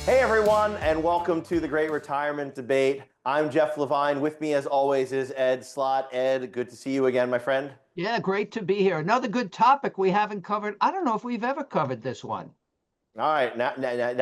Hey everyone, and welcome to the Great Retirement Debate. I'm Jeff Levine. With me, as always, is Ed Slott. Ed, good to see you again, my friend. Yeah, great to be here. Another good topic we haven't covered. I don't know if we've ever covered this one. All right, now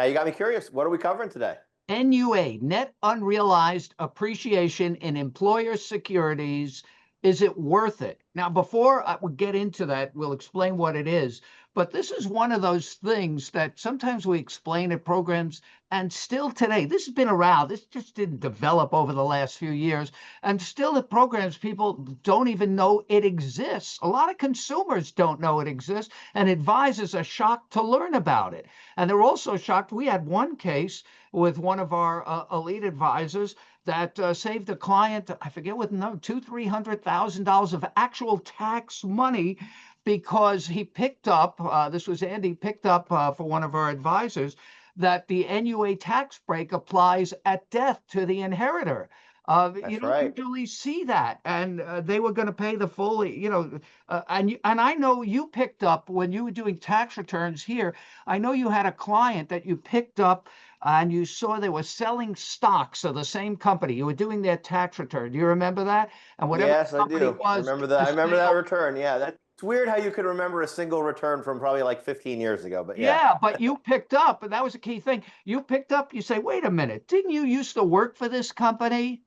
you got me curious. What are we covering today? NUA, net unrealized appreciation in employer securities. Is it worth it? Now, before we get into that, we'll explain what it is. But this is one of those things that sometimes we explain at programs, and still today, this has been around. This just didn't develop over the last few years. And still at programs, people don't even know it exists. A lot of consumers don't know it exists, and advisors are shocked to learn about it. And they're also shocked. We had one case with one of our elite advisors that saved a client, I forget what number, $200,000-300,000 of actual tax money because he picked up. This was Andy picked up for one of our advisors that the NUA tax break applies at death to the inheritor. You That's don't right. usually see that, and they were going to pay the full, and I know you picked up when you were doing tax returns here. I know you had a client that you picked up and you saw they were selling stocks of the same company. You were doing their tax return. Do you remember that? And whatever Yes, the I company do. I was, remember that. the I remember that sale. return. Yeah, that's weird how you could remember a single return from probably like 15 years ago, but yeah. Yeah, but you picked up, and that was a key thing. You picked up, you say, wait a minute, didn't you used to work for this company?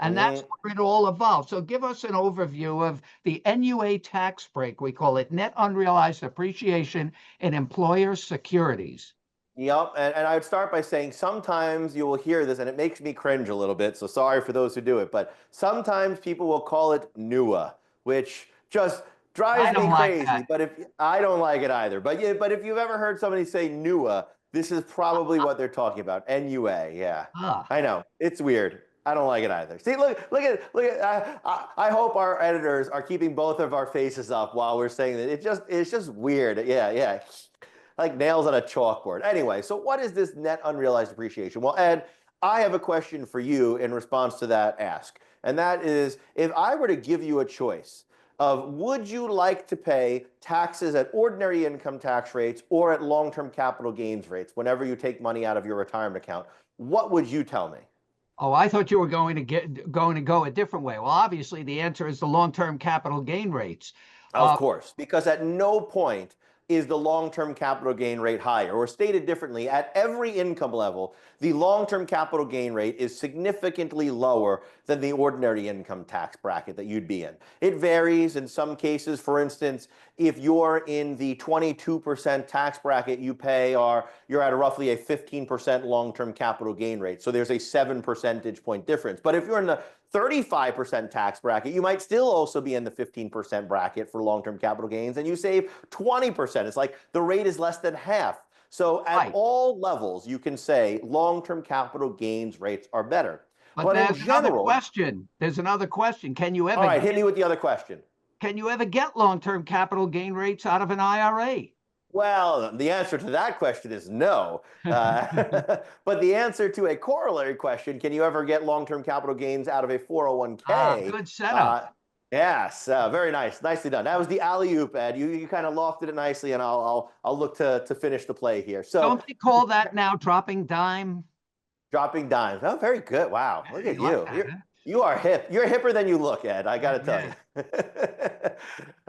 And that's hmm where it all evolved. So give us an overview of the NUA tax break. We call it net unrealized appreciation in employer securities. Yep, and I would start by saying sometimes you will hear this and it makes me cringe a little bit, so sorry for those who do it, but sometimes people will call it NUA, which just I drives me don't like crazy, that. but if I don't like it either. But yeah, but if you've ever heard somebody say NUA, this is probably what they're talking about. NUA, yeah. Ah, I know. It's weird. I don't like it either. See, look at. I hope our editors are keeping both of our faces up while we're saying that. It's just weird. Yeah, yeah, like nails on a chalkboard. Anyway, so what is this net unrealized appreciation? Well, Ed, I have a question for you in response to that ask. And that is, if I were to give you a choice of would you like to pay taxes at ordinary income tax rates or at long-term capital gains rates whenever you take money out of your retirement account, what would you tell me? oh, I thought you were going to go a different way. Well, obviously the answer is the long-term capital gain rates. Of Uh, course, because at no point is the long-term capital gain rate higher. Or stated differently, at every income level, the long-term capital gain rate is significantly lower than the ordinary income tax bracket that you'd be in. It varies in some cases. For instance, if you're in the 22% tax bracket, you're at roughly a 15% long-term capital gain rate. So there's a 7 percentage point difference. But if you're in the 35% tax bracket, you might still also be in the 15% bracket for long-term capital gains, and you save 20%. It's like the rate is less than half. So at right. all levels, you can say long-term capital gains rates are better. But But in there's another general, question. There's another question. all right, hit me with the other question. Can you ever get long-term capital gain rates out of an IRA? Well, the answer to that question is no. But the answer to a corollary question, can you ever get long-term capital gains out of a Ah, 401k? good setup. Uh, yes, very nice. Nicely done. That was the alley-oop, Ed. You kind of lofted it nicely, and I'll look to finish the play here. So Don't they call that now dropping dime? dropping dimes. Oh, very good. Wow. Look You at like you. that, huh? You are hip. You're hipper than you look, Ed. I got to tell Yeah. you.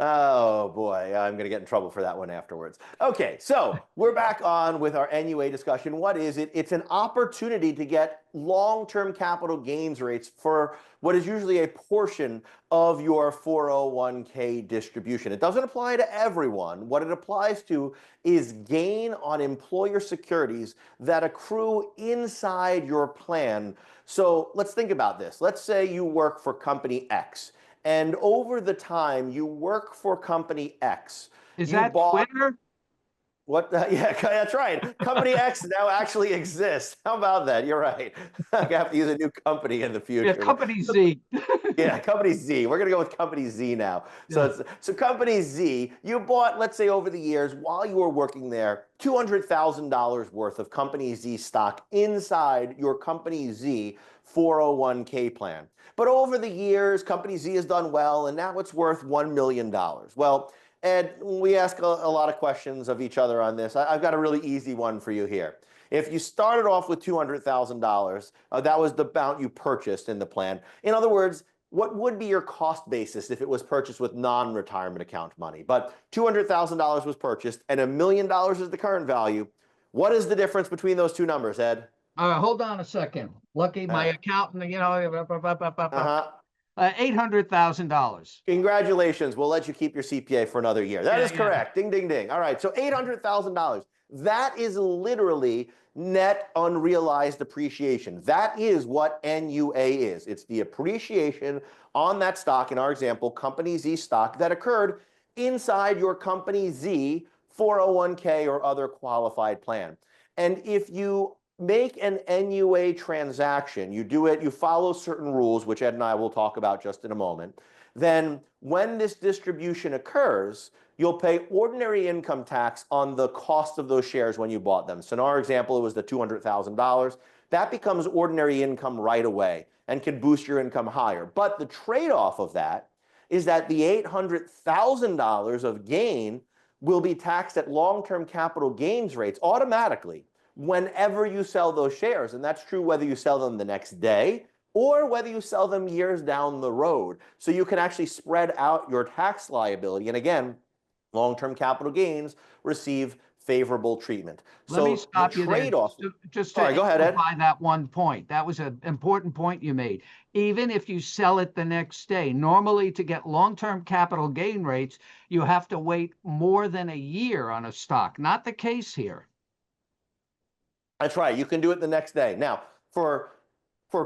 Oh boy, I'm going to get in trouble for that one afterwards. Okay, so we're back on with our NUA discussion. What is it? It's an opportunity to get long-term capital gains rates for what is usually a portion of your 401k distribution. It doesn't apply to everyone. What it applies to is gain on employer securities that accrue inside your plan. So let's think about this. Let's say you work for company X, and over the time you work for company X, Is you that bought Twitter? yeah, that's right. Company X now actually exists. How about that? You're right. I have to use a new company in the Yeah, future. Company Z. Yeah, Company Z. We're gonna go with Company Z now. So Yeah. so Company Z, you bought, let's say over the years while you were working there, $200,000 worth of Company Z stock inside your Company Z 401k plan. But over the years, Company Z has done well, and now it's worth $1 million. Well, Ed, we ask a lot of questions of each other on this. I've got a really easy one for you here. If you started off with $200,000, that was the amount you purchased in the plan. In other words, what would be your cost basis if it was purchased with non-retirement account money? But $200,000 was purchased and $1 million is the current value. What is the difference between those two numbers, Ed? Hold on a second. Lucky my accountant, Uh-huh. $800,000. Congratulations. We'll let you keep your CPA for another year. That is correct. Ding, ding, ding. All right. So $800,000. That is literally net unrealized appreciation. That is what NUA is. It's the appreciation on that stock, in our example, Company Z stock, that occurred inside your Company Z 401k or other qualified plan. And if you make an NUA transaction, you do it, you follow certain rules, which Ed and I will talk about just in a moment, then when this distribution occurs, you'll pay ordinary income tax on the cost of those shares when you bought them. So in our example, it was the $200,000. That becomes ordinary income right away and can boost your income higher. But the trade-off of that is that the $800,000 of gain will be taxed at long-term capital gains rates automatically whenever you sell those shares. And that's true whether you sell them the next day or whether you sell them years down the road. So you can actually spread out your tax liability. And again, long-term capital gains receive favorable treatment. Let me stop you there. Just to go ahead, Ed. amplify that one point. That was an important point you made. Even if you sell it the next day, normally to get long-term capital gain rates, you have to wait more than a year on a stock. Not the case here. That's right. You can do it the next day. Now, for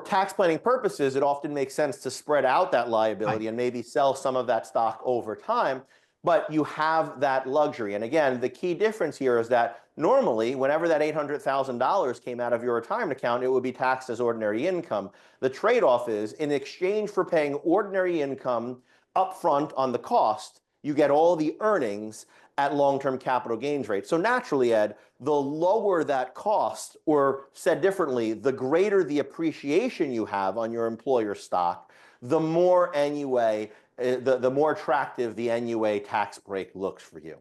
tax planning purposes, it often makes sense to spread out that liability and maybe sell some of that stock over time, but you have that luxury. And again, the key difference here is that normally, whenever that $800,000 came out of your retirement account, it would be taxed as ordinary income. The trade-off is, in exchange for paying ordinary income upfront on the cost, you get all the earnings at long-term capital gains rate. So naturally, Ed, the lower that cost, or said differently, the greater the appreciation you have on your employer stock, the more NUA, the more attractive the NUA tax break looks for you.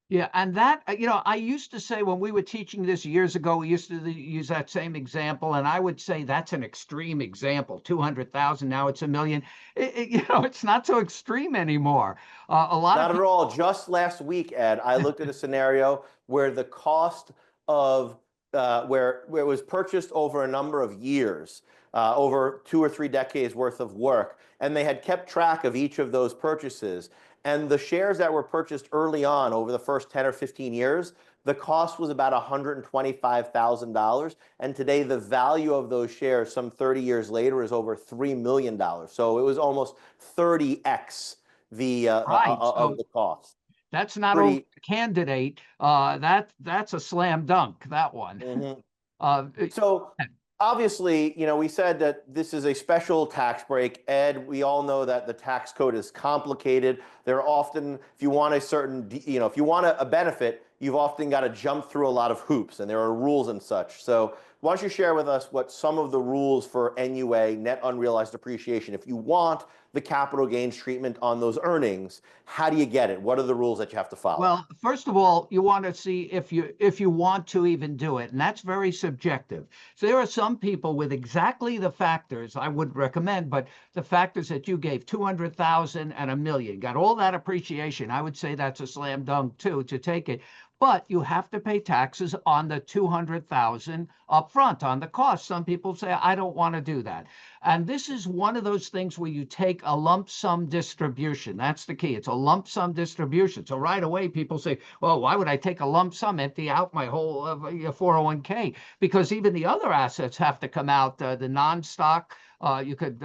Yeah, and that, I used to say when we were teaching this years ago, we used to use that same example, and I would say that's an extreme example. 200,000, now it's $1 million. It's not so extreme anymore. Not at all. Just last week, Ed, I looked at a scenario where the cost of where it was purchased over a number of years, over 2 or 3 decades worth of work, and they had kept track of each of those purchases. And the shares that were purchased early on over the first 10 or 15 years, the cost was about $125,000. And today, the value of those shares, some 30 years later, is over $3 million. So it was almost 30x of the cost. That's not only a candidate. That's a slam dunk, that one. Mm-hmm. So obviously, we said that this is a special tax break. Ed, we all know that the tax code is complicated. There are often, if you want a certain, if you want a benefit, you've often got to jump through a lot of hoops, and there are rules and such. So why don't you share with us what some of the rules for NUA, net unrealized appreciation, if you want the capital gains treatment on those earnings, how do you get it? What are the rules that you have to follow? Well, first of all, you want to see if you want to even do it, and that's very subjective. So there are some people with exactly the factors I would recommend, but the factors that you gave, 200,000 and $1 million, got all that appreciation. I would say that's a slam dunk too, to take it. But you have to pay taxes on the 200,000 upfront on the cost. Some people say, I don't want to do that. And this is one of those things where you take a lump sum distribution. That's the key. It's a lump sum distribution. So right away, people say, well, why would I take a lump sum, empty out my whole 401k? Because even the other assets have to come out. The non-stock, you could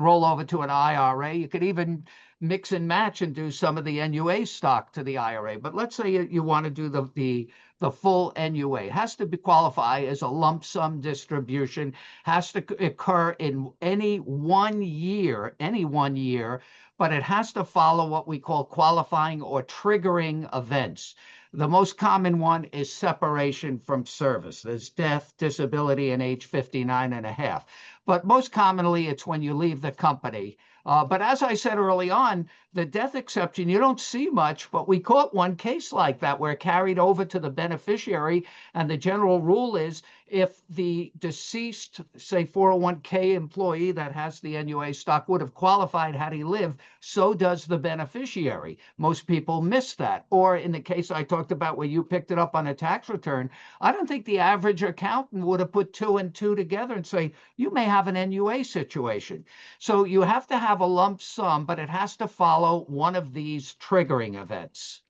roll over to an IRA. You could even mix and match and do some of the NUA stock to the IRA. But let's say you want to do the full NUA. It has to qualify as a lump sum distribution, has to occur in any one year, but it has to follow what we call qualifying or triggering events. The most common one is separation from service. There's death, disability, and age 59 and a half. But most commonly, it's when you leave the company. But as I said early on, the death exception, you don't see much, but we caught one case like that where it carried over to the beneficiary. And the general rule is if the deceased, say 401k employee that has the NUA stock would have qualified had he lived, so does the beneficiary. Most people miss that. Or in the case I talked about where you picked it up on a tax return, I don't think the average accountant would have put two and two together and say, you may have an NUA situation. So you have to have a lump sum, but it has to follow one of these triggering events.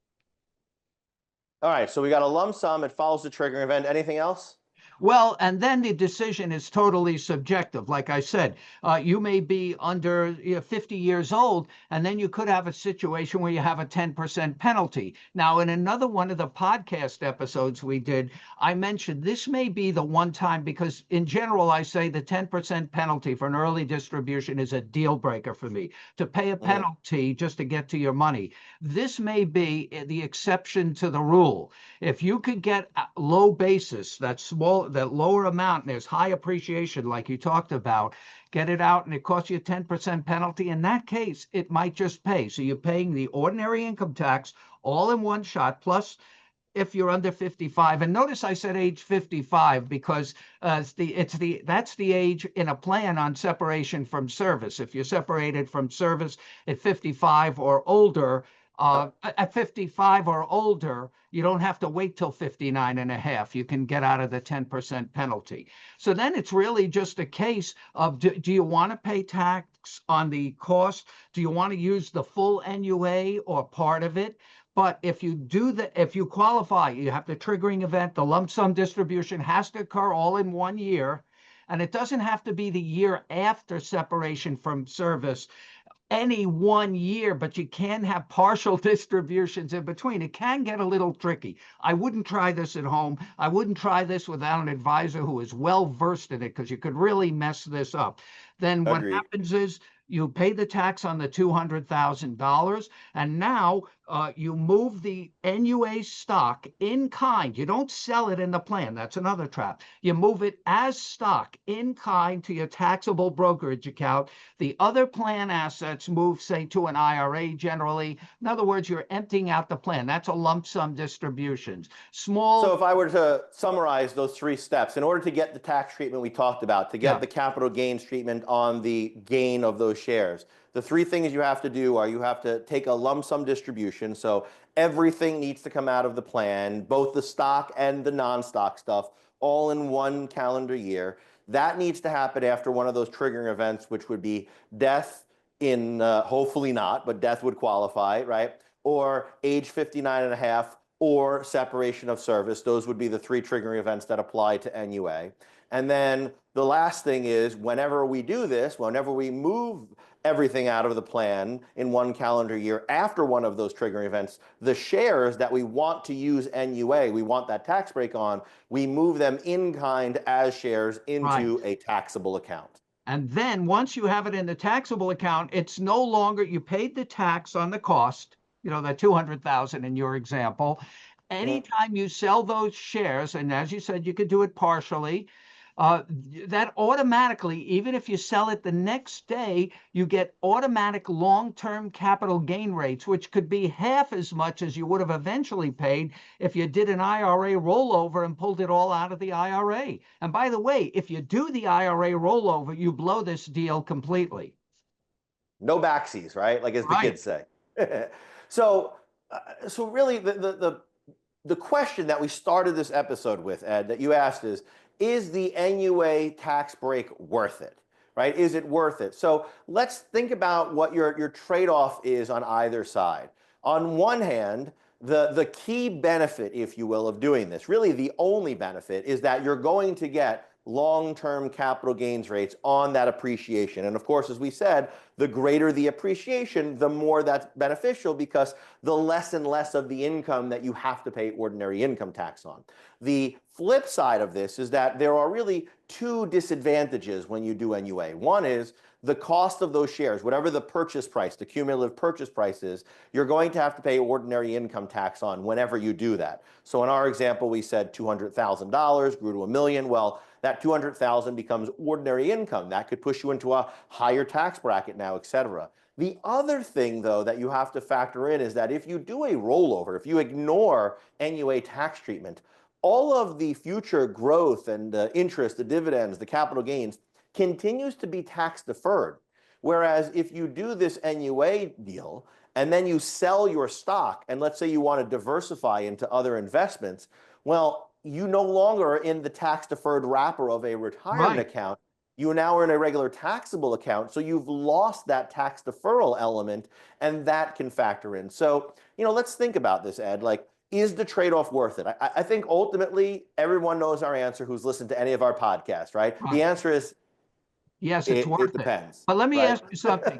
All right, so we got a lump sum. It follows the triggering event. Anything else? Well, and then the decision is totally subjective. Like I said, you may be under 50 years old, and then you could have a situation where you have a 10% penalty. Now, in another one of the podcast episodes we did, I mentioned this may be the one time, because in general, I say the 10% penalty for an early distribution is a deal breaker for me. To pay a penalty just to get to your money, this may be the exception to the rule. If you could get a low basis, that lower amount, and there's high appreciation like you talked about, get it out and it costs you a 10% penalty. In that case, it might just pay. So you're paying the ordinary income tax all in one shot, plus if you're under 55. And notice I said age 55 because that's the age in a plan on separation from service. If you're separated from service at 55 or older, at 55 or older, you don't have to wait till 59 and a half. You can get out of the 10% penalty. So then it's really just a case of, do you want to pay tax on the cost? Do you want to use the full NUA or part of it? But if you qualify, you have the triggering event, the lump sum distribution has to occur all in 1 year. And it doesn't have to be the year after separation from service, any 1 year, but you can have partial distributions in between. It can get a little tricky. I wouldn't try this at home. I wouldn't try this without an advisor who is well versed in it, because you could really mess this up. Then what Agreed. happens is you pay the tax on the $200,000, and now you move the NUA stock in kind. You don't sell it in the plan. That's another trap. You move it as stock in kind to your taxable brokerage account. The other plan assets move, say, to an IRA generally. In other words, you're emptying out the plan. That's a lump sum distributions. So if I were to summarize those three steps, in order to get the tax treatment we talked about, to get the capital gains treatment on the gain of those shares, the three things you have to do are you have to take a lump sum distribution. So everything needs to come out of the plan, both the stock and the non-stock stuff, all in 1 calendar year. That needs to happen after one of those triggering events, which would be death in, hopefully not, but death would qualify, right? Or age 59 and a half, or separation of service. Those would be the three triggering events that apply to NUA. And then the last thing is, whenever we do this, whenever we move everything out of the plan in 1 calendar year after one of those triggering events, the shares that we want to use NUA, we want that tax break on, we move them in kind as shares into a taxable account. And then once you have it in the taxable account, it's no longer, you paid the tax on the cost, that 200,000 in your example. Anytime you sell those shares, and as you said, you could do it partially, that automatically, even if you sell it the next day, you get automatic long-term capital gain rates, which could be half as much as you would have eventually paid if you did an IRA rollover and pulled it all out of the IRA. And by the way, if you do the IRA rollover, you blow this deal completely. No backsies, right? Like as the kids say. So really the question that we started this episode with, Ed, that you asked is the NUA tax break worth it, right? Is it worth it? So let's think about what your trade-off is on either side. On one hand, the key benefit, if you will, of doing this, really the only benefit, is that you're going to get long-term capital gains rates on that appreciation. And of course, as we said, the greater the appreciation, the more that's beneficial, because the less and less of the income that you have to pay ordinary income tax on. The flip side of this is that there are really two disadvantages when you do NUA. One is the cost of those shares, whatever the purchase price, the cumulative purchase price is, you're going to have to pay ordinary income tax on whenever you do that. So in our example, we said $200,000 grew to $1 million. Well, that $200,000 becomes ordinary income. That could push you into a higher tax bracket now, et cetera. The other thing, though, that you have to factor in is that if you do a rollover, if you ignore NUA tax treatment, all of the future growth and the interest, the dividends, the capital gains continues to be tax deferred. Whereas if you do this NUA deal and then you sell your stock, and let's say you want to diversify into other investments, well, you no longer are in the tax deferred wrapper of a retirement account. You now are in a regular taxable account, so you've lost that tax deferral element, and that can factor in. So, let's think about this, Ed. Like, is the trade-off worth it? I think ultimately everyone knows our answer who's listened to any of our podcasts, right? The answer is yes, it's worth it depends. But let me right? ask you something.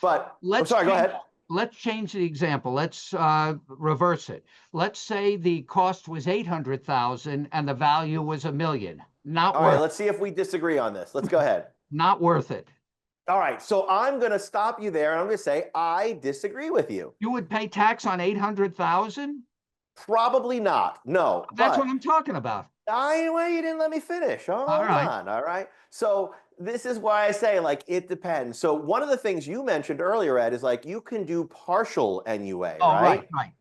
But I'm sorry, go ahead. Let's change the example. Let's reverse it. Let's say the cost was 800,000 and the value was $1 million. Not All worth right, let's see if we disagree on this. Let's go ahead. Not worth it. All right, so I'm going to stop you there, and I'm going to say I disagree with you. You would pay tax on 800,000? Probably not. No. That's what I'm talking about. Well, you didn't let me finish. Hold on. All right. So this is why I say, like, it depends. So one of the things you mentioned earlier, Ed, is like you can do partial NUA, right? Right.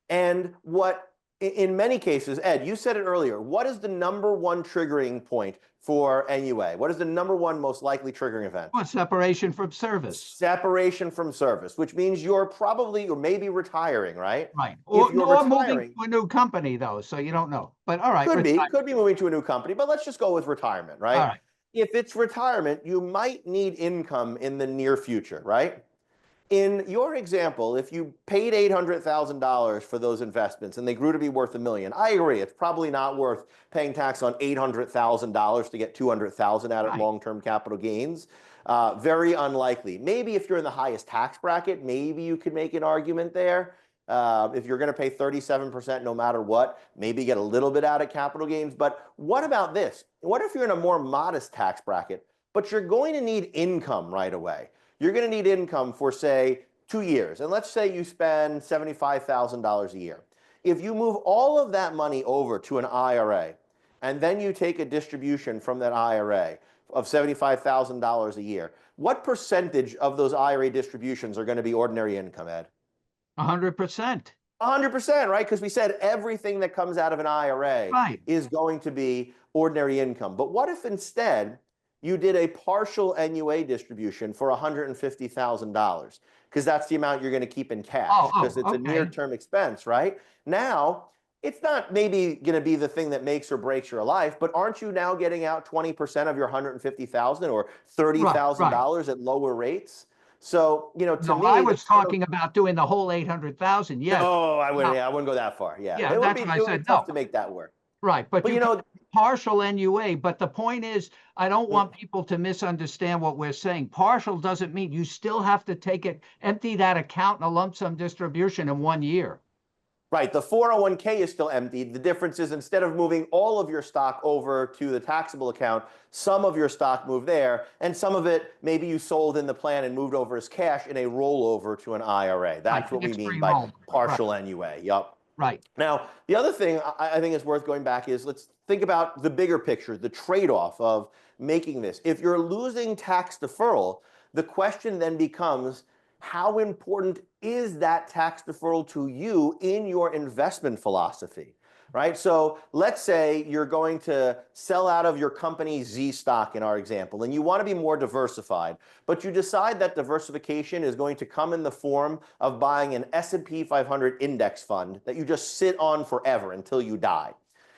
And in many cases, Ed, you said it earlier, what is the number one triggering point for NUA? What is the number one most likely triggering event? Well, separation from service. Separation from service, which means you're probably or maybe retiring, right? Right. Or moving to a new company, though, so you don't know. But all right. Could be moving to a new company, but let's just go with retirement, right? All right. If it's retirement, you might need income in the near future, right? In your example, if you paid $800,000 for those investments and they grew to be worth $1 million, I agree. It's probably not worth paying tax on $800,000 to get $200,000 out of long-term capital gains. Very unlikely. Maybe if you're in the highest tax bracket, maybe you could make an argument there. If you're going to pay 37% no matter what, maybe get a little bit out of capital gains. But what about this? What if you're in a more modest tax bracket, but you're going to need income right away? You're going to need income for, say, 2 years. And let's say you spend $75,000 a year. If you move all of that money over to an IRA, and then you take a distribution from that IRA of $75,000 a year, what percentage of those IRA distributions are going to be ordinary income, Ed? 100%. 100%, right? Because we said everything that comes out of an IRA is going to be ordinary income. But what if instead you did a partial NUA distribution for $150,000? Because that's the amount you're going to keep in cash, because it's a near-term expense, right? Now, it's not maybe going to be the thing that makes or breaks your life, but aren't you now getting out 20% of your $150,000 or $30,000 at lower rates? So, to me, I was talking about doing the whole 800,000. Yes. No, I wouldn't go that far. Yeah, it would be tough to make that work. Right, but partial NUA. But the point is, I don't want people to misunderstand what we're saying. Partial doesn't mean you still have to empty that account in a lump sum distribution in 1 year. Right, the 401k is still emptied. The difference is instead of moving all of your stock over to the taxable account, some of your stock moved there, and some of it maybe you sold in the plan and moved over as cash in a rollover to an IRA. That's what we mean by partial NUA. Yup. Right. Now, the other thing I think is worth going back is let's think about the bigger picture, the trade-off of making this. If you're losing tax deferral, the question then becomes, how important is that tax deferral to you in your investment philosophy, right? So let's say you're going to sell out of your company Z stock in our example, and you want to be more diversified, but you decide that diversification is going to come in the form of buying an S&P 500 index fund that you just sit on forever until you die.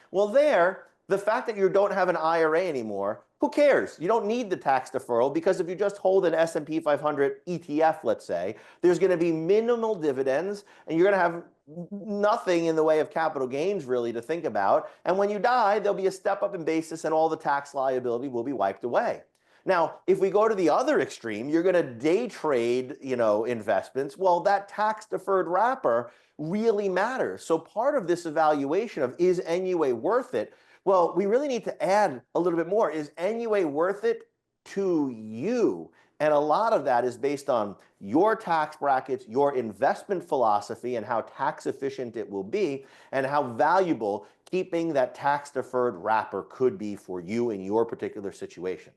Well, the fact that you don't have an IRA anymore, who cares? You don't need the tax deferral, because if you just hold an S&P 500 ETF, let's say, there's going to be minimal dividends and you're going to have nothing in the way of capital gains really to think about. And when you die, there'll be a step up in basis and all the tax liability will be wiped away. Now, if we go to the other extreme, you're going to day trade, investments. Well, that tax deferred wrapper really matters. So part of this evaluation of is NUA worth it? Well, we really need to add a little bit more. Is NUA worth it to you And a lot of that is based on your tax brackets, your investment philosophy, and how tax efficient it will be, and how valuable keeping that tax deferred wrapper could be for you in your particular situation.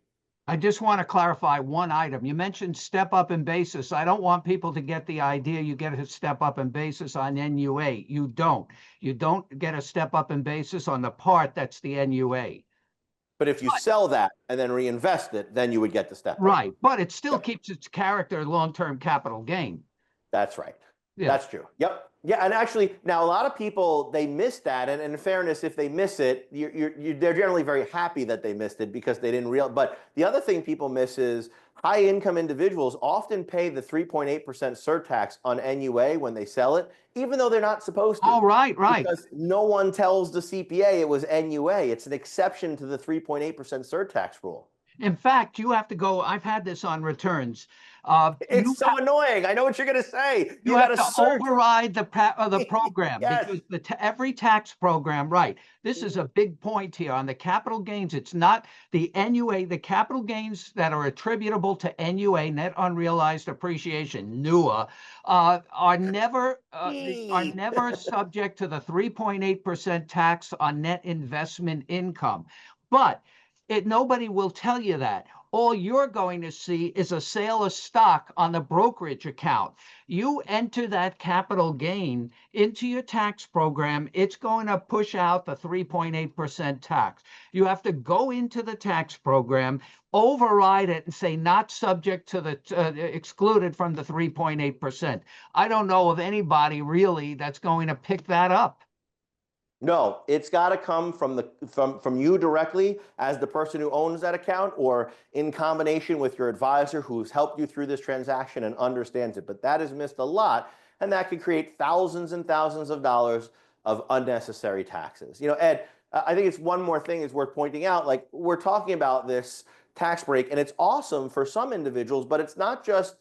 I just want to clarify one item. You mentioned step up in basis. I don't want people to get the idea you get a step up in basis on NUA. You don't. You don't get a step up in basis on the part that's the NUA. But if you sell that and then reinvest it, then you would get the step up. Right. But it still Yep. keeps its character long-term capital gain. That's right. Yeah. That's true. Yep. Yeah. And actually, now a lot of people, they miss that. And in fairness, if they miss it, they're generally very happy that they missed it because they didn't realize. But the other thing people miss is high income individuals often pay the 3.8% surtax on NUA when they sell it, even though they're not supposed to. Oh, right. Because no one tells the CPA it was NUA. It's an exception to the 3.8% surtax rule. In fact, you have to go. I've had this on returns. It's so annoying. I know what you're going to say. You have got to search. override the program Yes. because every tax program, right? This is a big point here on the capital gains. It's not the NUA, the capital gains that are attributable to NUA, net unrealized appreciation, NUA, are never subject to the 3.8% tax on net investment income. But nobody will tell you that. All you're going to see is a sale of stock on the brokerage account. You enter that capital gain into your tax program, it's going to push out the 3.8% tax. You have to go into the tax program, override it, and say not subject to the excluded from the 3.8%. I don't know of anybody really that's going to pick that up. No, it's got to come from you directly as the person who owns that account, or in combination with your advisor who's helped you through this transaction and understands it. But that is missed a lot, and that could create thousands and thousands of dollars of unnecessary taxes. Ed, I think it's one more thing is worth pointing out. Like, we're talking about this tax break, and it's awesome for some individuals, but it's not just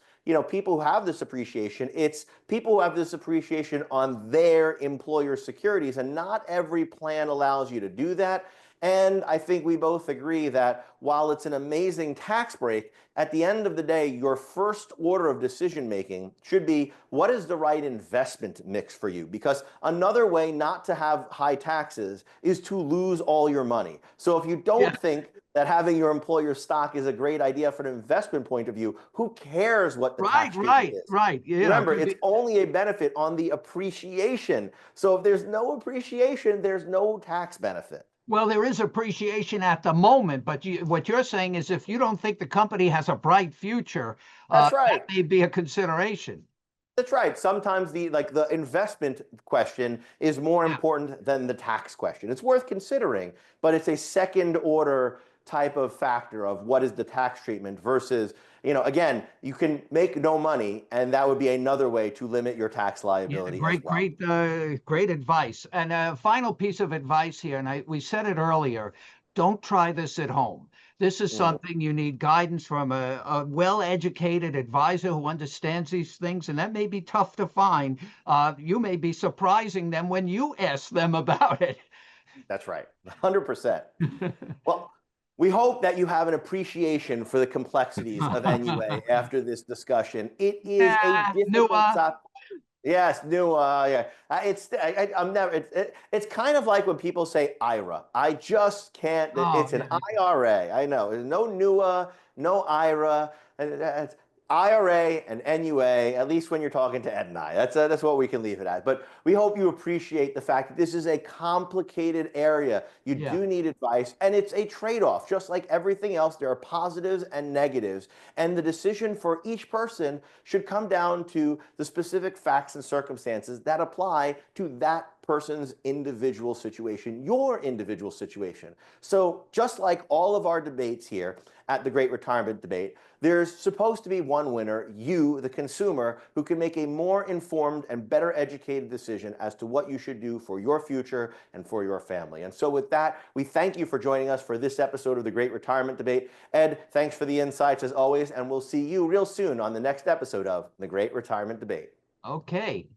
people who have this appreciation. It's people who have this appreciation on their employer securities, and not every plan allows you to do that. And I think we both agree that while it's an amazing tax break, at the end of the day, your first order of decision making should be, what is the right investment mix for you? Because another way not to have high taxes is to lose all your money. So if you don't think that having your employer stock is a great idea from an investment point of view, who cares what the tax treatment is? Right. Remember, it's only a benefit on the appreciation. So if there's no appreciation, there's no tax benefit. Well, there is appreciation at the moment, but what you're saying is if you don't think the company has a bright future, That's right. that may be a consideration. That's right. Sometimes the investment question is more important than the tax question. It's worth considering, but it's a second order type of factor of what is the tax treatment versus, again, you can make no money, and that would be another way to limit your tax liability. Great advice. And a final piece of advice here, and we said it earlier, don't try this at home. This is something you need guidance from a well-educated advisor who understands these things, and that may be tough to find. You may be surprising them when you ask them about it. That's right, 100%. Well, we hope that you have an appreciation for the complexities of NUA after this discussion. It is a difficult topic. Yes, yeah. It's kind of like when people say IRA. I just can't. It's an IRA. I know. There's no NUA, no IRA. It's IRA and NUA, at least when you're talking to Ed and I. That's what we can leave it at. But we hope you appreciate the fact that this is a complicated area. You do need advice, and it's a trade-off. Just like everything else, there are positives and negatives, and the decision for each person should come down to the specific facts and circumstances that apply to that person's individual situation, your individual situation. So just like all of our debates here at the Great Retirement Debate, there's supposed to be one winner, you, the consumer, who can make a more informed and better educated decision as to what you should do for your future and for your family. And so with that, we thank you for joining us for this episode of the Great Retirement Debate. Ed, thanks for the insights as always, and we'll see you real soon on the next episode of the Great Retirement Debate. Okay.